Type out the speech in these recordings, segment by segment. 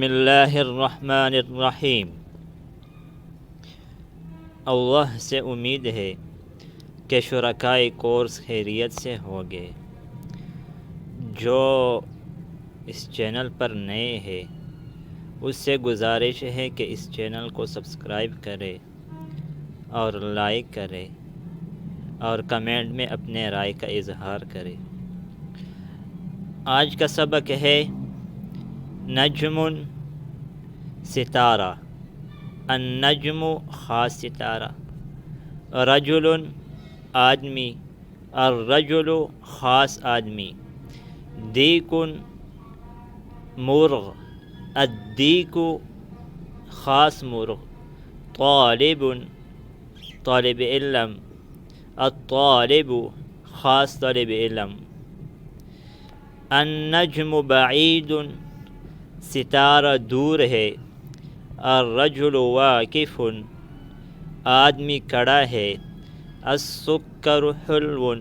بسم اللہ الرحمن الرحیم۔ اللہ سے امید ہے کہ شرکائے کورس خیریت سے ہوگے۔ جو اس چینل پر نئے ہیں اس سے گزارش ہے کہ اس چینل کو سبسکرائب کرے اور لائک کرے اور کمنٹ میں اپنے رائے کا اظہار کرے۔ آج کا سبق ہے نجم ستارہ۔ النجم خاص ستارہ، رجل آدمی، الرجل خاص آدمی، دیک مرغ، الدیک خاص مرغ، طالب طالب علم، الطالب خاص طالب علم، النجم بعید ستارہ دور ہے، الرجل واقف آدمی کھڑا ہے، السکر حلو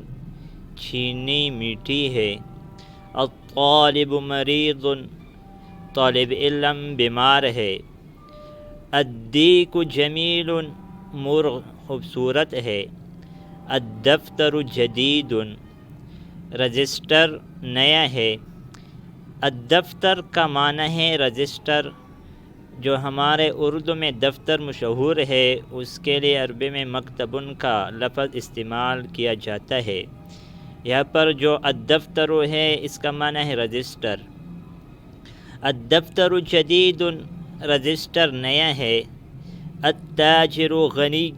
چینی میٹھی ہے، الطالب مریض طالب علم بیمار ہے، الدیک جمیل مرغ خوبصورت ہے، الدفتر جدید رجسٹر نیا ہے۔ الدفتر کا معنی ہے رجسٹر۔ جو ہمارے اردو میں دفتر مشہور ہے اس کے لیے عربی میں مکتبن کا لفظ استعمال کیا جاتا ہے۔ یہاں پر جو الدفتر ہے اس کا معنی ہے رجسٹر۔ الدفتر جدید رجسٹر نیا ہے، التاجر غنی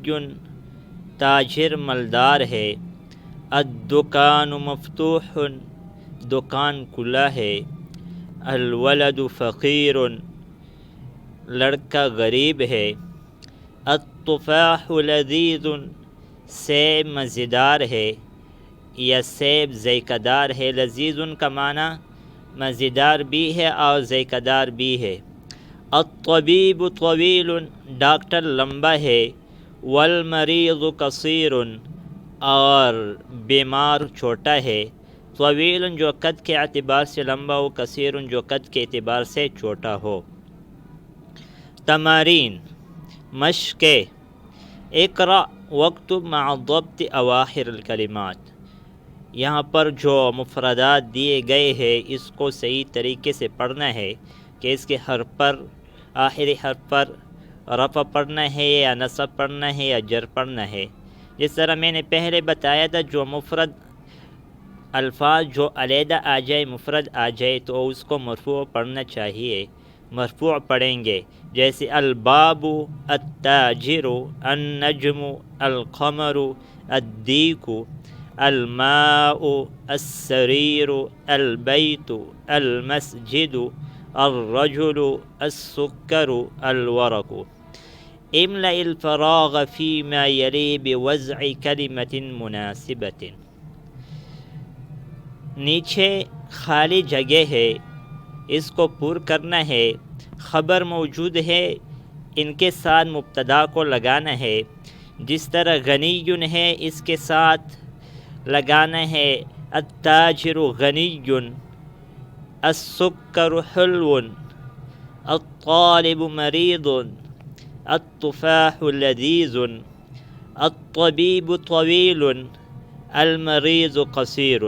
تاجر مالدار ہے، الدکان مفتوح دکان کھلا ہے، الولد فقیر لڑکا غریب ہے، التفاح لذیذ سیب مزیدار ہے یا سیب ذائقہ دار ہے۔ لذیذ کا معنی مزیدار بھی ہے اور ذائقہ دار بھی ہے۔ الطبیب طویل ڈاکٹر لمبا ہے، والمریض قصیر اور بیمار چھوٹا ہے۔ طویل جو قد کے اعتبار سے لمبا ہو، قصیر جو قد کے اعتبار سے چھوٹا ہو۔ تمارین مشقیں، اقرأ واکتب مع ضبط اواخر الکلمات۔ یہاں پر جو مفردات دیے گئے ہیں اس کو صحیح طریقے سے پڑھنا ہے کہ اس کے حرف پر آخری حرف پر رفع پڑھنا ہے یا نصب پڑھنا ہے یا جر پڑھنا ہے۔ جس طرح میں نے پہلے بتایا تھا جو مفرد الفاظ جو علیحدہ آ جائے مفرد آ جائے تو اس کو مرفوع پڑھنا چاہیے۔ مرفوع پڑھیں گے جیسے الباب، التاجر، النجم، القمر، الدیک، الماء، السریر، البیت، المسجد، الرجل، السکر، الورق۔ املأ الفراغ فيما يلي بوضع كلمة مناسبة۔ نیچے خالی جگہ ہے اس کو پر کرنا ہے۔ خبر موجود ہے ان کے ساتھ مبتدا کو لگانا ہے۔ جس طرح غنی ہے اس کے ساتھ لگانا ہے التاجر غنی، السکر حلو، الطالب مریض، التفاح لذیذ، الطبیب طویل، المریض قصیر۔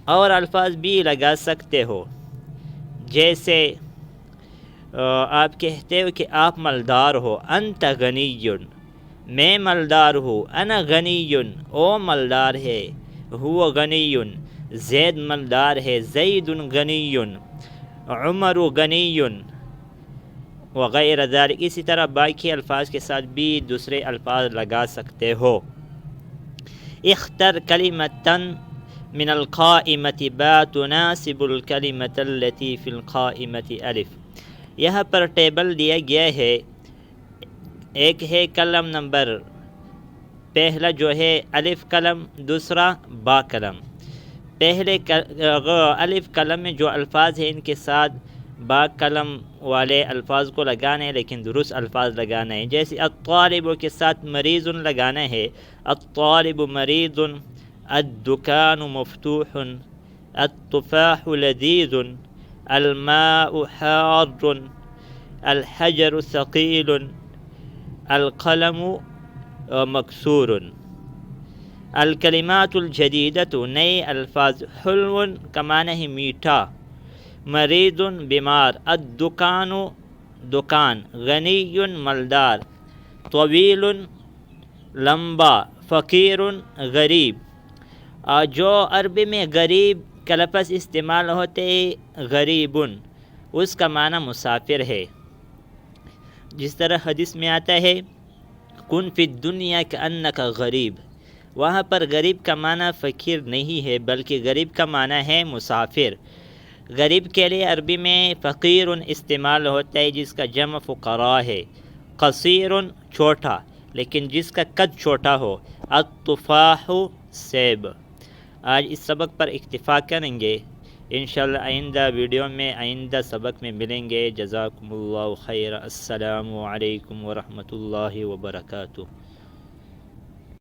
اور الفاظ بھی لگا سکتے ہو جیسے آپ کہتے ہو کہ آپ مالدار ہو، انت غنی، میں مالدار ہوں، انا غنی، او مالدار ہے، هو غنی، زید مالدار ہے، زید غنی، عمر غنی وغیرہ ذالک۔ اسی طرح باقی الفاظ کے ساتھ بھی دوسرے الفاظ لگا سکتے ہو۔ اختر کلمۃ من القائمة با تناسب الكلمة التي في القائمة الف۔ یہاں پر ٹیبل دیا گیا ہے، ایک ہے کلم نمبر پہلا جو ہے الف کلم، دوسرا با کلم۔ پہلے الف کلم میں جو الفاظ ہیں ان کے ساتھ با کلم والے الفاظ کو لگانا ہے لیکن درست الفاظ لگانا ہے۔ جیسے الطالب کے ساتھ مریض لگانا ہے، الطالب مریض، الدکان مفتوح، التفاح لذیذ، الماء حار، الحجر ثقيل، القلم مكسور۔ الکلمات الجدیدۃ، نئے الفاظ، حلو کا معنی ہے میٹھا، مریض بیمار، الدکان دکان، غنی مالدار، طویل لمبا، فقیر غریب۔ جو عربی میں غریب کا لفظ استعمال ہوتے غریب، اس کا معنی مسافر ہے، جس طرح حدیث میں آتا ہے کن فی الدنیا کأنک غریب، وہاں پر غریب کا معنی فقیر نہیں ہے بلکہ غریب کا معنی ہے مسافر۔ غریب کے لیے عربی میں فقیر استعمال ہوتا ہے جس کا جمع فقراء ہے، قصیر چھوٹا لیکن جس کا قد چھوٹا ہو، التفاح سیب۔ آج اس سبق پر اکتفا کریں گے، انشاءاللہ آئندہ ویڈیو میں آئندہ سبق میں ملیں گے۔ جزاکم اللہ خیر، السلام علیکم ورحمۃ اللہ وبرکاتہ۔